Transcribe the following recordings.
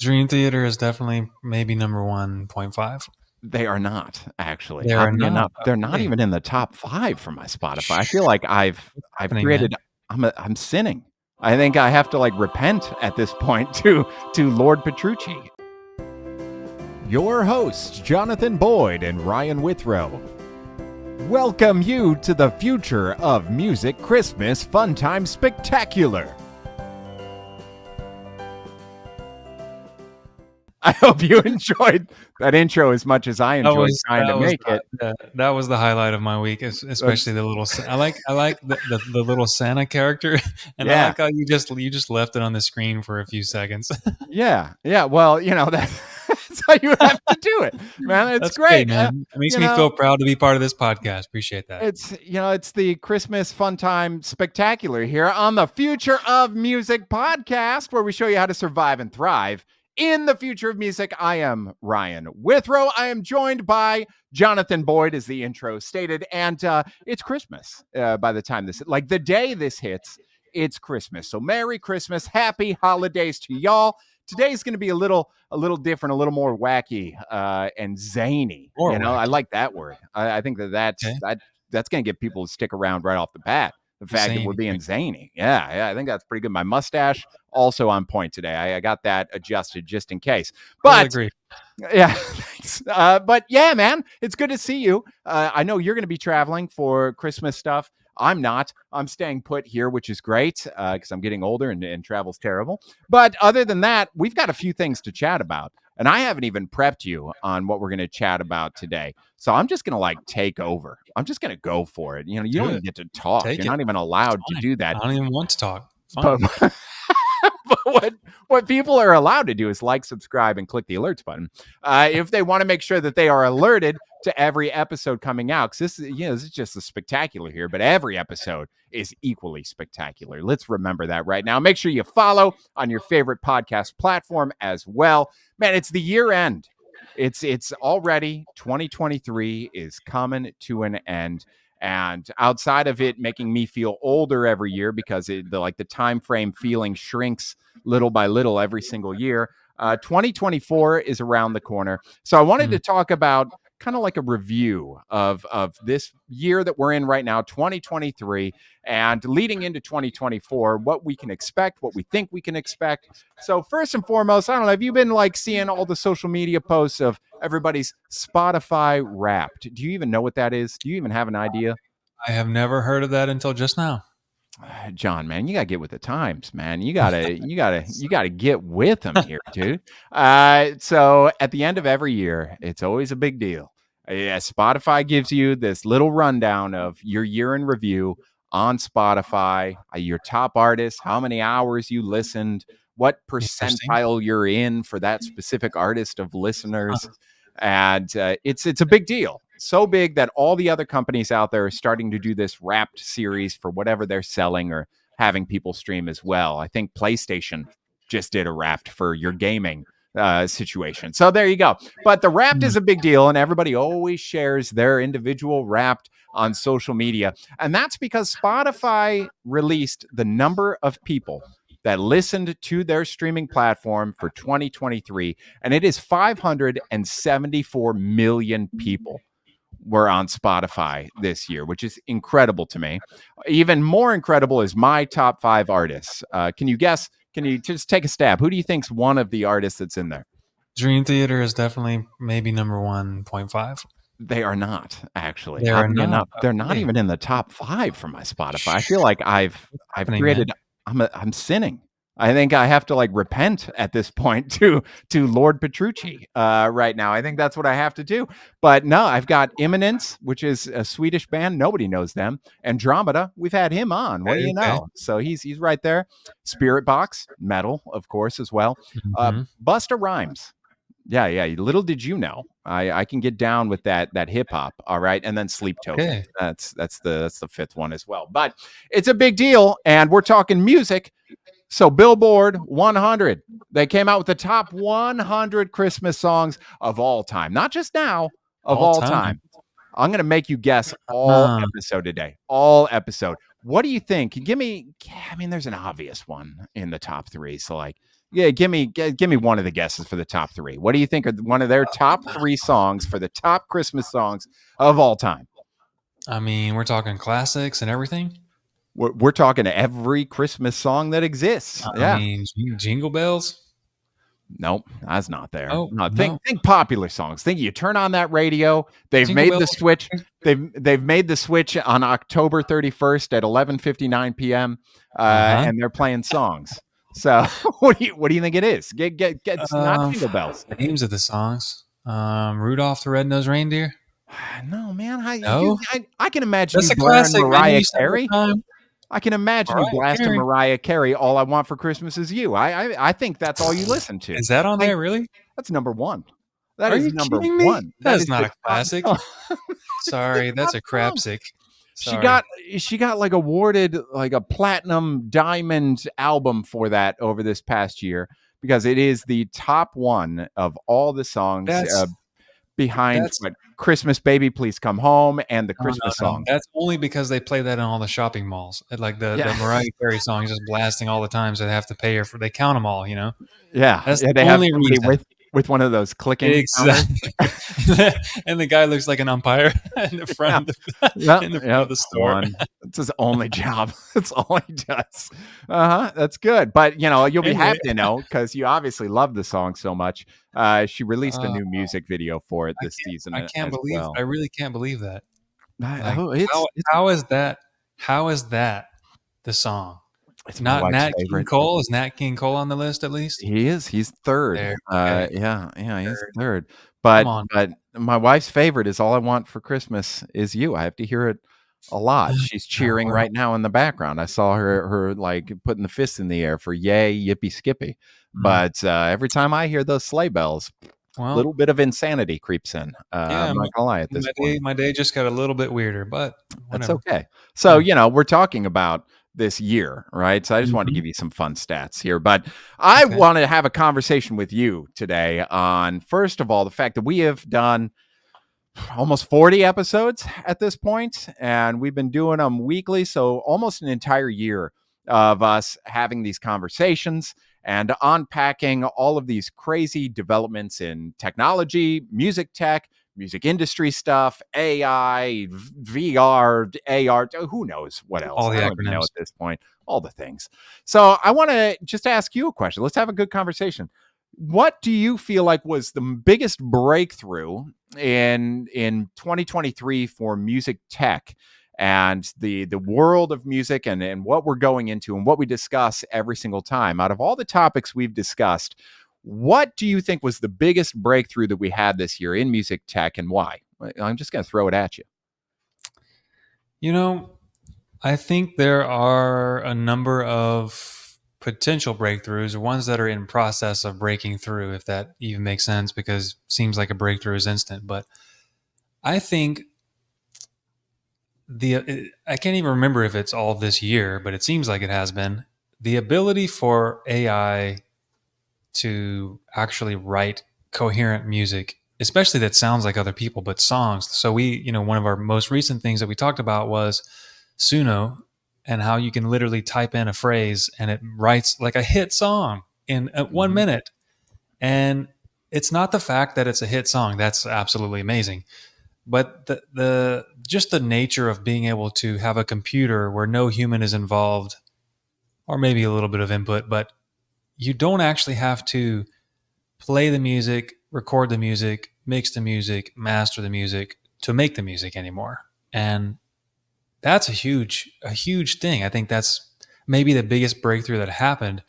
Dream Theater is definitely maybe number 1.5. They are not actually. They are Oddly not. enough, they're not Okay. even in the top 5 for my Spotify. I feel Shh. like I've What's I've happening, man? created I'm sinning. I think I have to like repent at this point to Lord Petrucci. Your hosts, Jonathan Boyd and Ryan Withrow, welcome you to the future of music Christmas Funtime Spectacular. I hope you enjoyed that intro as much as I That enjoyed was trying to that was make it. that was the highlight of my week, especially That's the little. I like the little Santa character, and I yeah. like how you just left it on the screen for a few seconds. Yeah, yeah. Well, that's how you have to do it, man. It's That's great, great. man. It makes You me know, feel proud to be part of this podcast. Appreciate that. it's the Christmas Fun Time Spectacular here on the Future of Music podcast, where we show you how to survive and thrive in the future of music. I am Ryan Withrow. I am joined by Jonathan Boyd, as the intro stated, and it's Christmas by the time like the day this hits. It's Christmas, so Merry Christmas, Happy Holidays to y'all. Today's going to be a little different, a little more wacky and zany. Or I wacky. like that word. I think Okay. that's going to get people to stick around right off the bat. The fact that we're Zany. being zany. Yeah, I think that's pretty good. My mustache also on point today. I got that adjusted just in case. Totally But agree. yeah, thanks. But yeah, man, it's good to see you. I know you're going to be traveling for Christmas stuff. I'm not. I'm staying put here, which is great because I'm getting older and travel's terrible. But other than that, we've got a few things to chat about. And I haven't even prepped you on what we're going to chat about today. So I'm just going to like take over. I'm just going to go for it. You don't Do even it. get to talk. Take You're it. not even It's allowed to fine. do that. I don't even want to talk. But Fine. but what people are allowed to do is like, subscribe, and click the alerts button if they want to make sure that they are alerted to every episode coming out. Because this is just a spectacular here, but every episode is equally spectacular. Let's remember that right now. Make sure you follow on your favorite podcast platform as well. Man, it's the year end. It's already 2023 is coming to an end. And outside of it making me feel older every year because the time frame feeling shrinks little by little every single year, 2024 is around the corner. So I wanted Mm. to talk about kind of like a review of this year that we're in right now, 2023, and leading into 2024, what we can expect, what we think we can expect. So first and foremost, I don't know, have you been like seeing all the social media posts of everybody's Spotify Wrapped? Do you even know what that is? Do you even have an idea? I have never heard of that until just now. John, man, you gotta get with the times, man. You gotta get with them here, dude. So at the end of every year, it's always a big deal. Yeah, Spotify gives you this little rundown of your year in review on Spotify, your top artists, how many hours you listened, what Interesting. percentile you're in for that specific artist of listeners, Huh. and it's a big deal. So big that all the other companies out there are starting to do this wrapped series for whatever they're selling or having people stream as well. I think PlayStation just did a wrapped for your gaming situation. So there you go. But the wrapped Hmm. is a big deal, and everybody always shares their individual wrapped on social media. And that's because Spotify released the number of people that listened to their streaming platform for 2023, and it is 574 million people were on Spotify this year, which is incredible to me. Even more incredible is my top 5 artists. Can you guess? Can you just take a stab? Who do you think's one of the artists that's in there? Dream Theater is definitely maybe number 1.5. They are not actually. They are Oddly not. enough, they're not Okay. even in the top 5 for my Spotify. I feel Shh. like What's I've happening, created. man? I'm sinning. I think I have to like repent at this point to Lord Petrucci right now. I think that's what I have to do. But no, I've got Imminence, which is a Swedish band. Nobody knows them. Andromeda, we've had him on. What do Okay. you Okay. know? So he's right there. Spirit Box, metal, of course, as well. Hmm. Busta Rhymes. Yeah. Little did you know, I can get down with that hip hop. All right, and then Sleep Token. Okay. That's the fifth one as well. But it's a big deal, and we're talking music. So Billboard 100, they came out with the top 100 Christmas songs of all time, not just now, of All all time. time. I'm going to make you guess all Uh, episode today, all episode. What do you think? Give me, I mean, there's an obvious one in the top 3. So, like, Yeah, give me one of the guesses for the top three. What do you think are one of their top three songs for the top Christmas songs of all time? I mean, we're talking classics and everything. We're talking every Christmas song that exists. I Yeah. mean, Jingle Bells. Nope, that's not there. Oh No, no, think popular songs. Think you turn on that radio, they've Jingle made the Bells. switch. They've made the switch on October 31st at 11:59 p.m. Uh huh. And they're playing songs. So what do you think it is? Get it's not Um, Jingle Bells. Names of the songs. Rudolph the Red-Nosed Reindeer. No, man. No, I can imagine that's you a blaring classic, man. You Mariah used to all Carey. the time. I can imagine you Mariah blasting Carey. Mariah Carey. All I want for Christmas is you. I think that's all you listen to. Is that on I there really? That's number one. That Are is you number kidding me? one. That That is is not the a top classic. song. The Sorry, that's top a song. crapsick. She Sorry. got she got like awarded like a platinum diamond album for that over this past year because it is the top one of all the songs That's behind that's what Christmas Baby Please Come Home and the no, no, Christmas no. song. That's only because they play that in all the shopping malls. Like the Yeah. Mariah Carey song is just blasting all the time, so they have to pay her for. They count them all. Yeah. That's Yeah, the they have only somebody reason. with one of those clicking counters. Exactly. And the guy looks like an umpire in the Yeah. front of Yep, in the front of yep, the store. one. It's his only job. That's all he does. Uh-huh, that's good, but, you'll be Anyway, happy to know because you obviously love the song so much. She released a uh, new music video for it I this can't. season I can't as believe. I well. really can't believe that. Like Oh, it's how is that? How is that the song? it's my Not wife's Nat King favorite. Cole. Is Nat King Cole on the list at least? He's 3rd. There. Okay. Yeah, he's Third. 3rd, Come but on. my wife's favorite is "All I Want for Christmas Is You." I have to hear it a lot. She's Oh, cheering well, right now in the background. I saw her, like, putting the fist in the air for "Yay, Yippee Skippy," mm, but, every time I hear those sleigh bells, well, little bit of insanity creeps in. yeah. I'm not gonna lie at this point. My day just got a little bit weirder, but That's whatever. okay. So, Yeah. we're talking about this year, right? So I just wanted to Mhm. give you some fun stats here, but I Okay. want to have a conversation with you today on, first of all, the fact that we have done almost 40 episodes at this point, and we've been doing them weekly. So almost an entire year of us having these conversations and unpacking all of these crazy developments in technology, music tech, music industry stuff, AI, VR, AR, who knows what else? All the I don't even know acronyms. at this point, all the things. So I want to just ask you a question. Let's have a good conversation. What do you feel like was the biggest breakthrough in 2023 for music tech and the world of music and what we're going into and what we discuss every single time? Out of all the topics we've discussed, what do you think was the biggest breakthrough that we had this year in music tech and why? I'm just going to throw it at you. You know, I think there are a number of potential breakthroughs, ones that are in process of breaking through, if that even makes sense, because it seems like a breakthrough is instant. But I think I can't even remember if it's all this year, but it seems like it has been. The ability for AI to actually write coherent music, especially that sounds like other people, but songs. So one of our most recent things that we talked about was Suno and how you can literally type in a phrase and it writes like a hit song in 1 minute. And it's not the fact that it's a hit song. That's absolutely amazing. But the just the nature of being able to have a computer where no human is involved, or maybe a little bit of input, but you don't actually have to play the music, record the music, mix the music, master the music to make the music anymore. And that's a huge thing. I think that's maybe the biggest breakthrough that happened.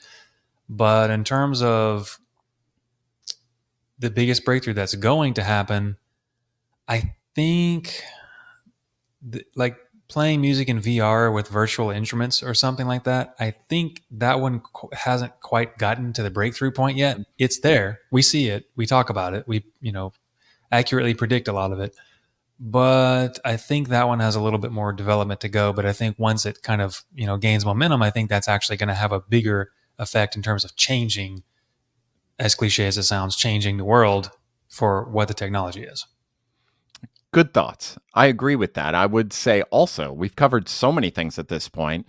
But in terms of the biggest breakthrough that's going to happen, I think like playing music in VR with virtual instruments or something like that. I think that one hasn't quite gotten to the breakthrough point yet. It's there. We see it. We talk about it. We, accurately predict a lot of it. But I think that one has a little bit more development to go. But I think once it kind of, gains momentum, I think that's actually going to have a bigger effect in terms of changing, as cliche as it sounds, changing the world for what the technology is. Good thoughts. I agree with that. I would say also, we've covered so many things at this point.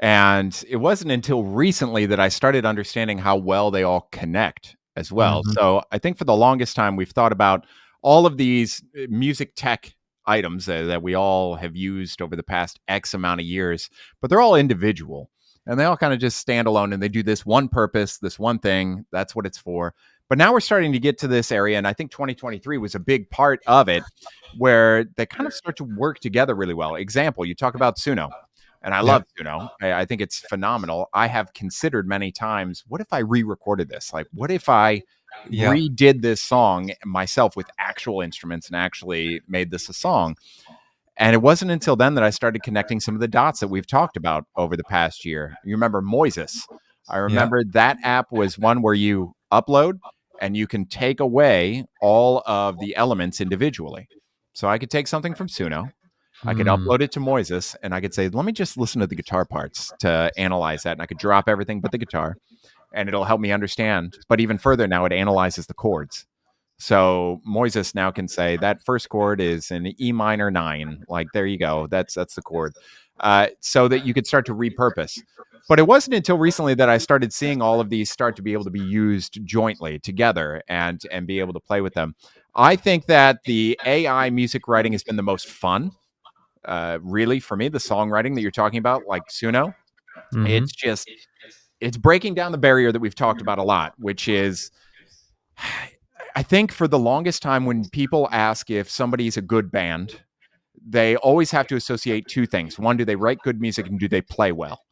And it wasn't until recently that I started understanding how well they all connect as well. Hmm. So I think for the longest time, we've thought about all of these music tech items that we all have used over the past X amount of years, but they're all individual and they all kind of just stand alone and they do this one purpose, this one thing. That's what it's for. But now we're starting to get to this area. And I think 2023 was a big part of it where they kind of start to work together really well. Example, you talk about Suno. And I love Yep. Suno. I think it's phenomenal. I have considered many times, what if I re-recorded this? Like, what if I Yep. redid this song myself with actual instruments and actually made this a song? And it wasn't until then that I started connecting some of the dots that we've talked about over the past year. You remember Moises? I Yep. remember that app was one where you upload and you can take away all of the elements individually. So I could take something from Suno, I could Mm. upload it to Moises, and I could say, let me just listen to the guitar parts to analyze that. And I could drop everything but the guitar, and it'll help me understand. But even further now, it analyzes the chords. So Moises now can say that first chord is an E minor 9. Like, there you go. That's the chord. So that you could start to repurpose. But it wasn't until recently that I started seeing all of these start to be able to be used jointly together and be able to play with them. I think that the AI music writing has been the most fun, really, for me. The songwriting that you're talking about, like Suno, Hmm. it's just, it's breaking down the barrier that we've talked about a lot, which is, I think for the longest time when people ask if somebody's a good band, they always have to associate two things. One, do they write good music, and do they play well?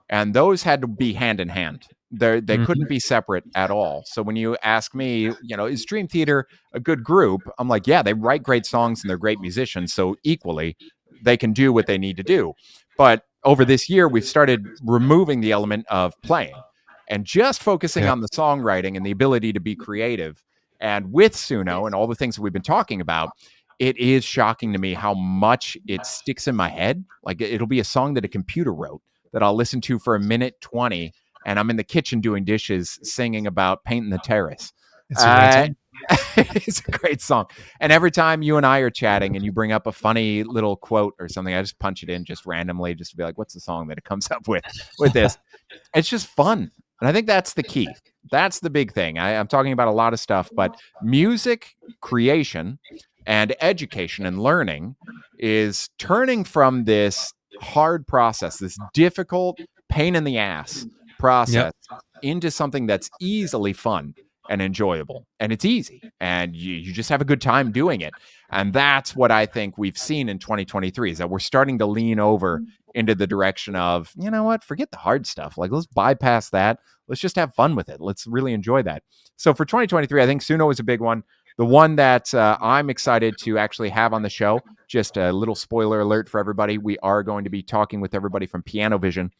And those had to be hand in hand. They couldn't Hmm. be separate at all. So when you ask me, is Dream Theater a good group? I'm like, yeah, they write great songs and they're great musicians. So equally, they can do what they need to do. But over this year, we've started removing the element of playing and just focusing Yep. on the songwriting and the ability to be creative. And with Suno and all the things that we've been talking about, it is shocking to me how much it sticks in my head. Like, it'll be a song that a computer wrote that I'll listen to for a minute 20, and I'm in the kitchen doing dishes singing about painting the terrace. It's a great Uh, song. it's a great song. And every time you and I are chatting and you bring up a funny little quote or something, I just punch it in just randomly just to be like, what's the song that it comes up with this? It's just fun. And I think that's the key. That's the big thing. I'm talking about a lot of stuff, but music creation and education and learning is turning from this hard process, this difficult, pain in the ass Yep. process, into something that's easily fun and enjoyable. And it's easy. And you just have a good time doing it. And that's what I think we've seen in 2023 is that we're starting to lean over into the direction of, you know what, forget the hard stuff. Like, let's bypass that. Let's just have fun with it. Let's really enjoy that. So for 2023, I think Suno is a big one. The one that I'm excited to actually have on the show, just a little spoiler alert for everybody, we are going to be talking with everybody from Piano Vision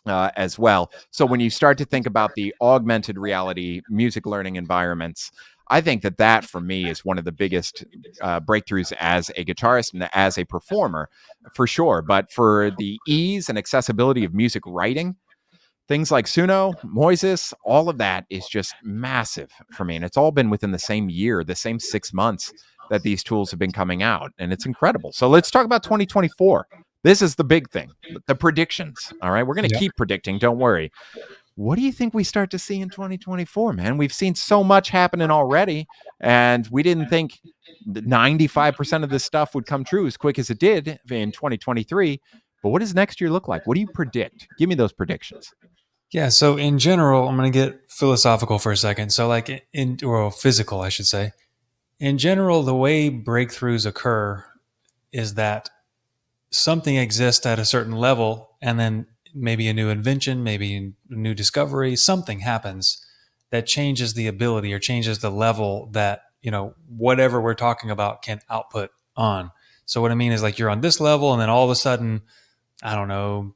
as well. So when you start to think about the augmented reality music learning environments, I think that for me is one of the biggest breakthroughs as a guitarist and as a performer, for sure. But for the ease and accessibility of music writing, things like Suno, Moises, all of that is just massive for me. And it's all been within the same year, the same 6 months that these tools have been coming out. And it's incredible. So let's talk about 2024. This is the big thing, the predictions. All right. We're going to Yep. keep predicting. Don't worry. What do you think we start to see in 2024, man? We've seen so much happening already, and we didn't think 95% of this stuff would come true as quick as it did in 2023. But what does next year look like? What do you predict? Give me those predictions. Yeah. So in general, I'm going to get philosophical for a second. So like or physical, I should say. In general, the way breakthroughs occur is that something exists at a certain level, and then maybe a new invention, maybe a new discovery, something happens that changes the ability or changes the level that, whatever we're talking about can output on. So what I mean is, like, you're on this level, and then all of a sudden, I don't know,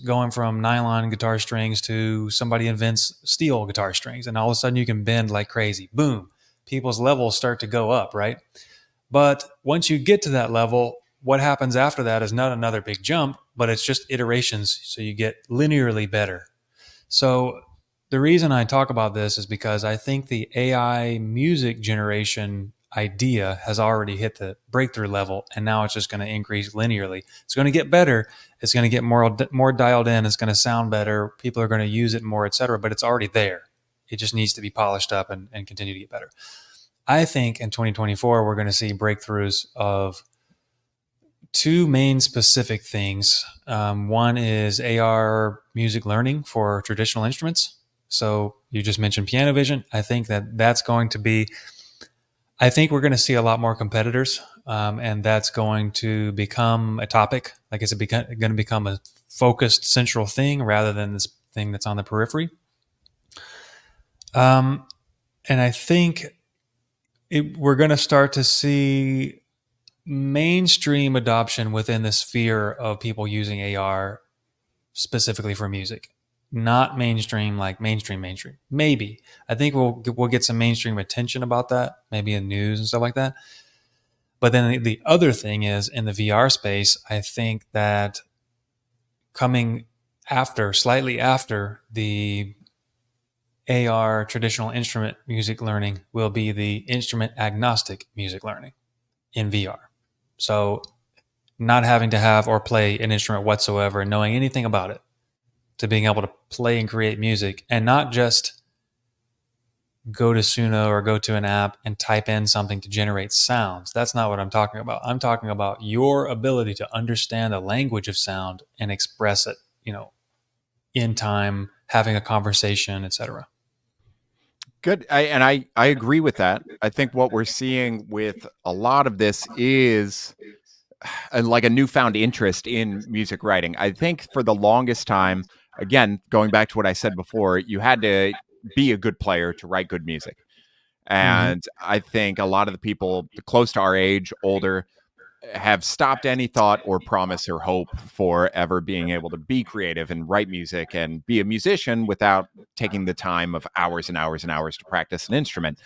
going from nylon guitar strings to somebody invents steel guitar strings, and all of a sudden you can bend like crazy. Boom. People's levels start to go up, right? But once you get to that level, what happens after that is not another big jump, but it's just iterations. So you get linearly better. So the reason I talk about this is because I think the AI music generation idea has already hit the breakthrough level, and now it's just going to increase linearly. It's going to get better. It's going to get more dialed in. It's going to sound better. People are going to use it more, etc. But it's already there. It just needs to be polished up and continue to get better. I think in 2024 we're going to see breakthroughs of two main specific things. One is AR music learning for traditional instruments. So you just mentioned piano vision. I think that's going to be. I think we're going to see a lot more competitors, and that's going to become a topic. Like it's going to become a focused central thing rather than this thing that's on the periphery. Um, and I think we're going to start to see mainstream adoption within the sphere of people using AR specifically for music. Not mainstream, like mainstream. Maybe I think we'll get some mainstream attention about that, maybe in news and stuff like that. But then the other thing is in the VR space, I think that coming slightly after the AR traditional instrument music learning will be the instrument agnostic music learning in VR. So not having to have or play an instrument whatsoever and knowing anything about it, to being able to play and create music and not just go to Suno or go to an app and type in something to generate sounds. That's not what I'm talking about. I'm talking about your ability to understand the language of sound and express it, in time, having a conversation, etc. Good. I agree with that. I think what we're seeing with a lot of this is like a newfound interest in music writing. I think for the longest time, again, going back to what I said before, you had to be a good player to write good music. Mm-hmm. And I think a lot of the people close to our age, older, have stopped any thought or promise or hope for ever being able to be creative and write music and be a musician without taking the time of hours and hours and hours to practice an instrument.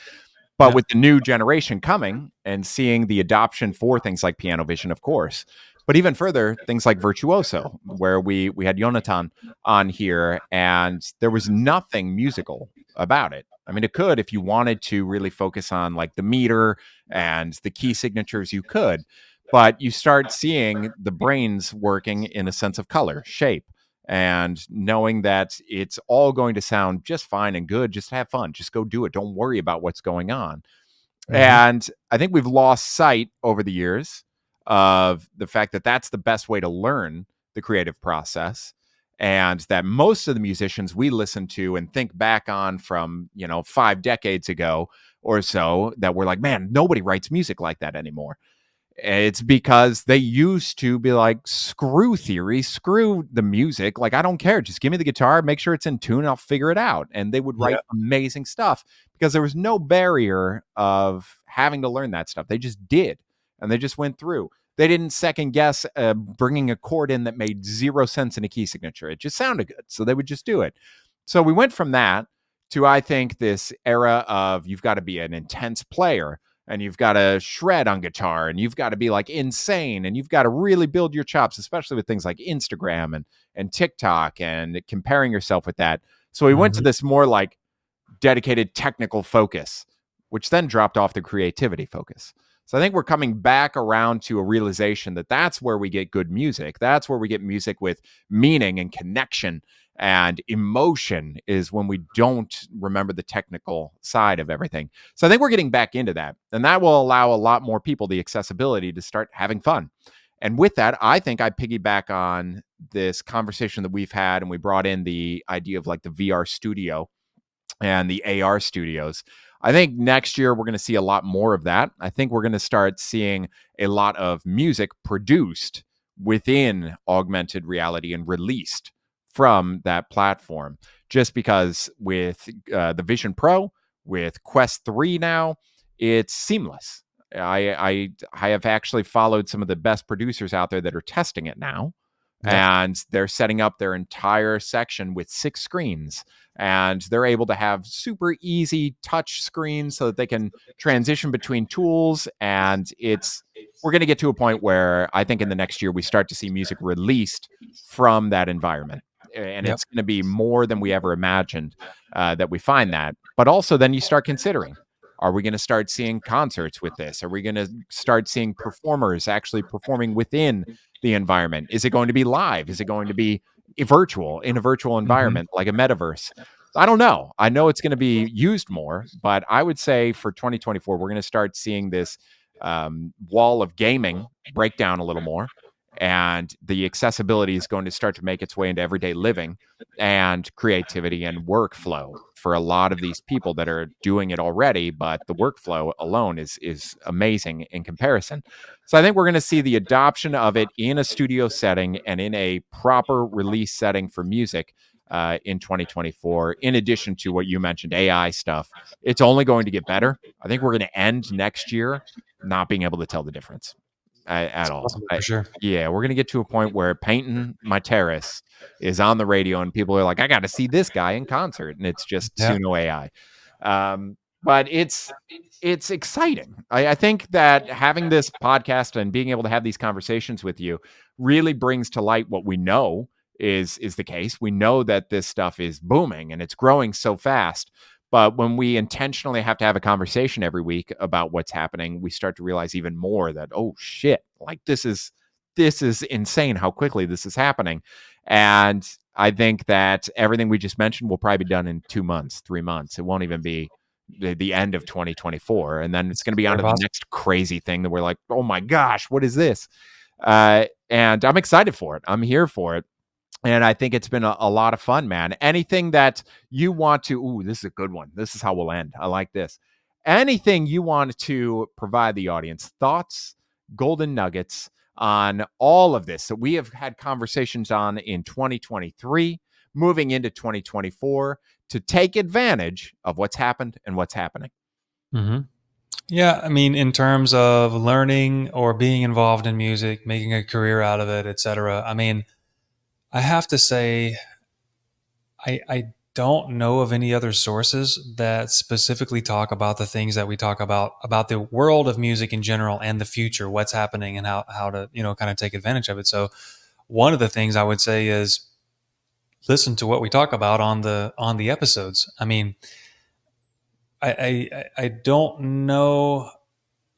But Yep. with the new generation coming and seeing the adoption for things like piano vision, of course, but even further, things like virtuoso, where we had Jonathan on here, and there was nothing musical about it. I mean, it could if you wanted to really focus on like the meter and the key signatures, you could, but you start seeing the brains working in a sense of color, shape, and knowing that it's all going to sound just fine and good. Just have fun, just go do it, don't worry about what's going on. Mm-hmm. And I think we've lost sight over the years of the fact that that's the best way to learn the creative process, and that most of the musicians we listen to and think back on from 5 decades ago or so, that we're like, man, nobody writes music like that anymore. It's because they used to be like, screw theory, screw the music. Like, I don't care. Just give me the guitar, make sure it's in tune, and I'll figure it out. And they would write Yep. amazing stuff because there was no barrier of having to learn that stuff. They just did. And they just went through. They didn't second guess bringing a chord in that made zero sense in a key signature. It just sounded good. So they would just do it. So we went from that to, I think, this era of you've got to be an intense player and you've got to shred on guitar and you've got to be like insane and you've got to really build your chops, especially with things like Instagram and TikTok and comparing yourself with that. So we went to Mm-hmm. this more like dedicated technical focus, which then dropped off the creativity focus. So I think we're coming back around to a realization that that's where we get good music. That's where we get music with meaning and connection and emotion, is when we don't remember the technical side of everything. So I think we're getting back into that. And that will allow a lot more people the accessibility to start having fun. And with that, I think I piggyback on this conversation that we've had, and we brought in the idea of like the VR studio and the AR studios. I think next year we're going to see a lot more of that. I think we're going to start seeing a lot of music produced within augmented reality and released from that platform. Just because with the Vision Pro, with Quest 3 now, it's seamless. I have actually followed some of the best producers out there that are testing it now, Yep. and they're setting up their entire section with 6 screens, and they're able to have super easy touch screens so that they can transition between tools. And we're going to get to a point where I think in the next year we start to see music released from that environment, and Yep. it's going to be more than we ever imagined that we find that. But also then you start considering, Are we going to start seeing concerts with this? Are we going to start seeing performers actually performing within the environment? Is it going to be live? Is it going to be virtual in a virtual Hmm. environment like a metaverse? I don't know. I know it's going to be used more, but I would say for 2024, we're going to start seeing this wall of gaming break down a little more. And the accessibility is going to start to make its way into everyday living and creativity and workflow for a lot of these people that are doing it already. But the workflow alone is amazing in comparison. So I think we're going to see the adoption of it in a studio setting and in a proper release setting for music in 2024, in addition to what you mentioned, AI stuff. It's only going to get better. I think we're going to end next year not being able to tell the difference It's at all. possible for sure. Yeah, we're going to get to a point where Painting My Terrace is on the radio and people are like, I got to see this guy in concert. And it's just Yeah. Suno AI. But it's exciting. I think that having this podcast and being able to have these conversations with you really brings to light what we know is the case. We know that this stuff is booming and it's growing so fast. But when we intentionally have to have a conversation every week about what's happening, we start to realize even more that, oh shit, like this is insane how quickly this is happening. And I think that everything we just mentioned will probably be done in 2 months, 3 months. It won't even be the end of 2024. And then it's going to be on Very to the possible. next crazy thing that we're like, oh my gosh, what is this? And I'm excited for it. I'm here for it. And I think it's been a lot of fun, man. Anything that you want to, ooh, this is a good one. This is how we'll end. I like this. Anything you want to provide the audience, thoughts, golden nuggets on all of this that we have had conversations on in 2023, moving into 2024 to take advantage of what's happened and what's happening. Hmm. Yeah, I mean, in terms of learning or being involved in music, making a career out of it, etc. I mean, I have to say, I don't know of any other sources that specifically talk about the things that we talk about the world of music in general and the future, what's happening and how to, kind of take advantage of it. So one of the things I would say is listen to what we talk about on the episodes. I mean, I don't know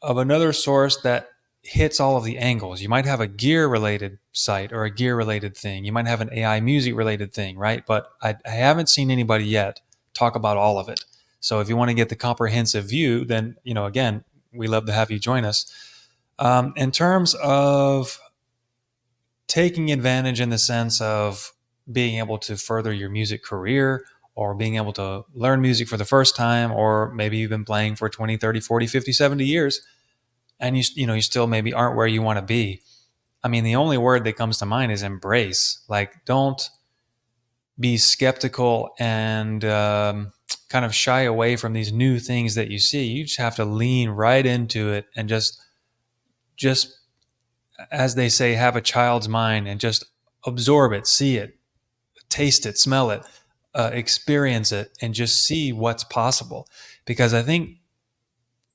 of another source that hits all of the angles. You might have a gear related site or a gear related thing. You might have an AI music related thing, right? But I haven't seen anybody yet talk about all of it. So if you want to get the comprehensive view, then, again, we love to have you join us. In terms of taking advantage in the sense of being able to further your music career or being able to learn music for the first time, or maybe you've been playing for 20, 30, 40, 50, 70 years and you still maybe aren't where you want to be. I mean, the only word that comes to mind is embrace. Like, don't be skeptical and kind of shy away from these new things that you see. You just have to lean right into it and just as they say, have a child's mind and just absorb it, see it, taste it, smell it, experience it, and just see what's possible. Because I think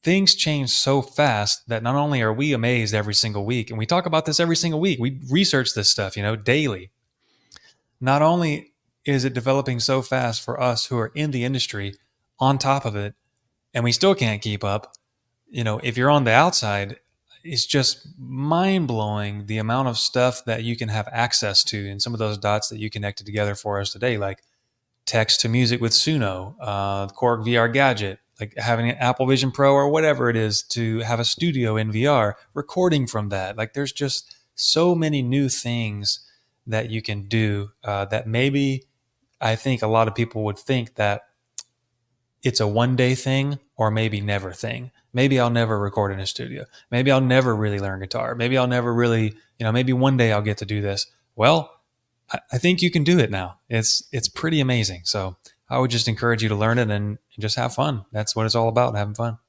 things change so fast that not only are we amazed every single week, and we talk about this every single week, we research this stuff, daily. Not only is it developing so fast for us who are in the industry on top of it, and we still can't keep up, if you're on the outside, it's just mind blowing the amount of stuff that you can have access to and some of those dots that you connected together for us today, like text to music with Suno, Korg VR gadget, like having an Apple Vision Pro or whatever it is to have a studio in VR, recording from that. Like there's just so many new things that you can do that maybe I think a lot of people would think that it's a one day thing or maybe never thing. Maybe I'll never record in a studio. Maybe I'll never really learn guitar. Maybe I'll never really, maybe one day I'll get to do this. Well, I think you can do it now. It's pretty amazing. So I would just encourage you to learn it and just have fun. That's what it's all about, having fun.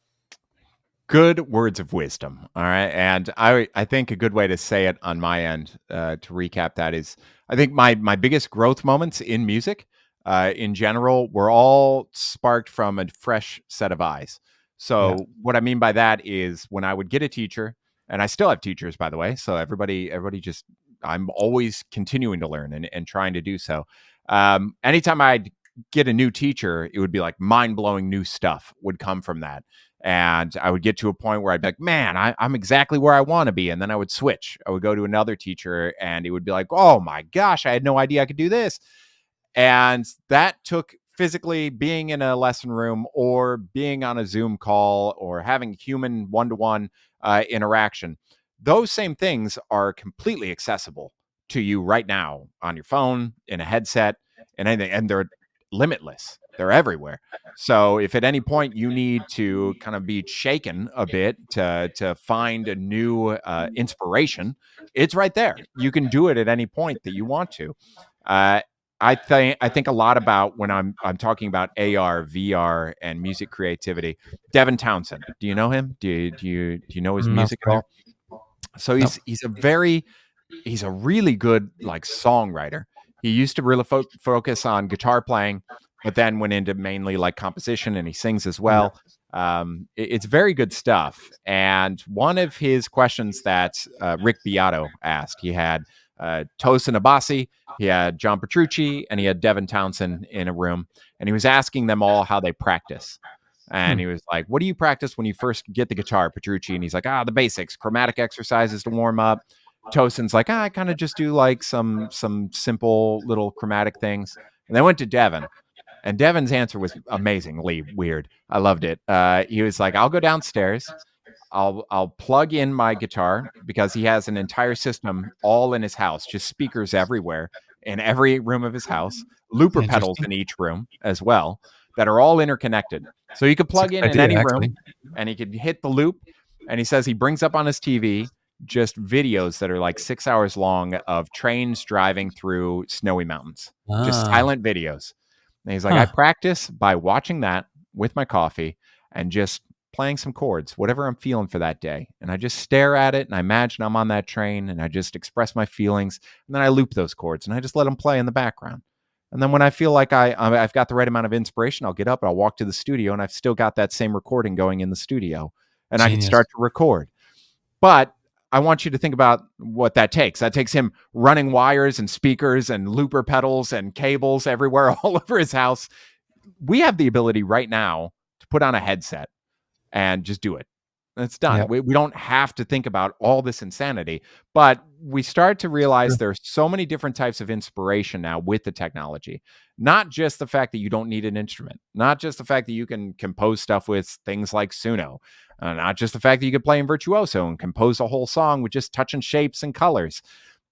Good words of wisdom. All right. And I think a good way to say it on my end, to recap that, is I think my biggest growth moments in music in general were all sparked from a fresh set of eyes. Yeah. So what I mean by that is when I would get a teacher, and I still have teachers, by the way. So everybody just, I'm always continuing to learn and trying to do so. Anytime I'd get a new teacher, it would be like mind blowing new stuff would come from that. And I would get to a point where I'd be like, man, I'm exactly where I want to be. And then I would switch. I would go to another teacher and he would be like, oh my gosh, I had no idea I could do this. And that took physically being in a lesson room or being on a Zoom call or having human one-to-one interaction. Those same things are completely accessible to you right now on your phone, in a headset, and anything, and they're limitless. They're everywhere. So if at any point you need to kind of be shaken a bit to find a new inspiration, it's right there. You can do it at any point that you want to. Uh, I think a lot about when I'm talking about AR, VR, and music creativity. Devin Townsend, do you know him? Do you know his I'm not music at familiar. all? So Nope. he's a really good like songwriter. He used to really focus on guitar playing, but then went into mainly like composition, and he sings as Yeah. well. It's very good stuff. And one of his questions that Rick Beato asked, he had Tosin Abasi, he had John Petrucci, and he had Devin Townsend in a room, and he was asking them all how they practice. And Hmm. he was like, what do you practice when you first get the guitar, Petrucci? And he's like, the basics, chromatic exercises to warm up. Tosin's like, I kind of just do like some simple little chromatic things. And then went to Devin. And Devin's answer was amazingly weird. I loved it. He was like, I'll go downstairs. I'll plug in my guitar because he has an entire system all in his house, just speakers everywhere in every room of his house, looper pedals Interesting. in each room as well that are all interconnected. So you could It's a plug good in idea, any actually. room and he could hit the loop. And he says he brings up on his TV just videos that are like 6 hours long of trains driving through snowy mountains, just Ah, silent videos. And he's like, I huh. practice by watching that with my coffee and just playing some chords, whatever I'm feeling for that day. And I just stare at it and I imagine I'm on that train and I just express my feelings. And then I loop those chords and I just let them play in the background. And then when I feel like I've got the right amount of inspiration, I'll get up and I'll walk to the studio and I've still got that same recording going in the studio and I can Genius. start to record. But I want you to think about what that takes. That takes him running wires and speakers and looper pedals and cables everywhere all over his house. We have the ability right now to put on a headset and just do it. It's done. Yep. We don't have to think about all this insanity, but we start to realize True. there's so many different types of inspiration now with the technology. Not just the fact that you don't need an instrument, not just the fact that you can compose stuff with things like Suno, not just the fact that you could play in Virtuoso and compose a whole song with just touching shapes and colors,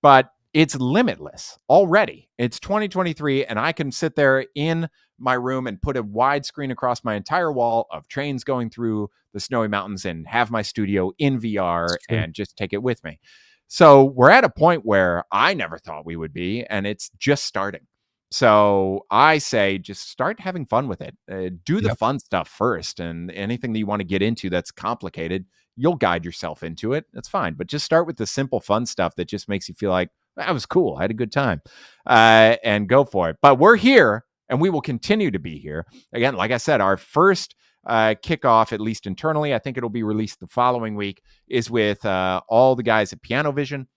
but it's limitless already. It's 2023, and I can sit there in my room and put a wide screen across my entire wall of trains going through the snowy mountains and have my studio in It's VR true. and just take it with me. So we're at a point where I never thought we would be, and it's just starting. So I say just start having fun with it. Do the Yep. fun stuff first, and anything that you want to get into that's complicated, you'll guide yourself into it. That's fine. But just start with the simple fun stuff that just makes you feel like that was cool. I had a good time, and go for it. But we're here and we will continue to be here. Again, like I said, our first kickoff, at least internally, I think it'll be released the following week, is with all the guys at Piano Vision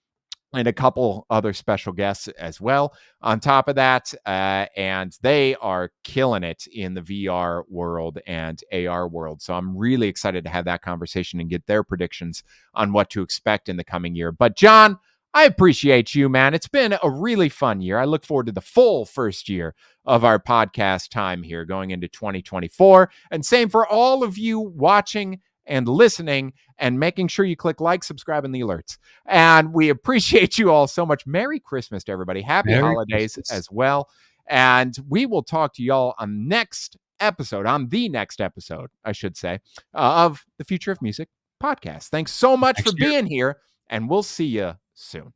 and a couple other special guests as well on top of that. And they are killing it in the VR world and AR world. So I'm really excited to have that conversation and get their predictions on what to expect in the coming year. But John, I appreciate you, man. It's been a really fun year. I look forward to the full first year of our podcast time here going into 2024. And same for all of you watching and listening and making sure you click like, subscribe, and the alerts. And we appreciate you all so much. Merry Christmas to everybody. Happy Merry holidays Christmas. as well. And we will talk to y'all on the next episode, I should say, of the Future of Music podcast. Thanks so much for Next year. being here, and we'll see you soon.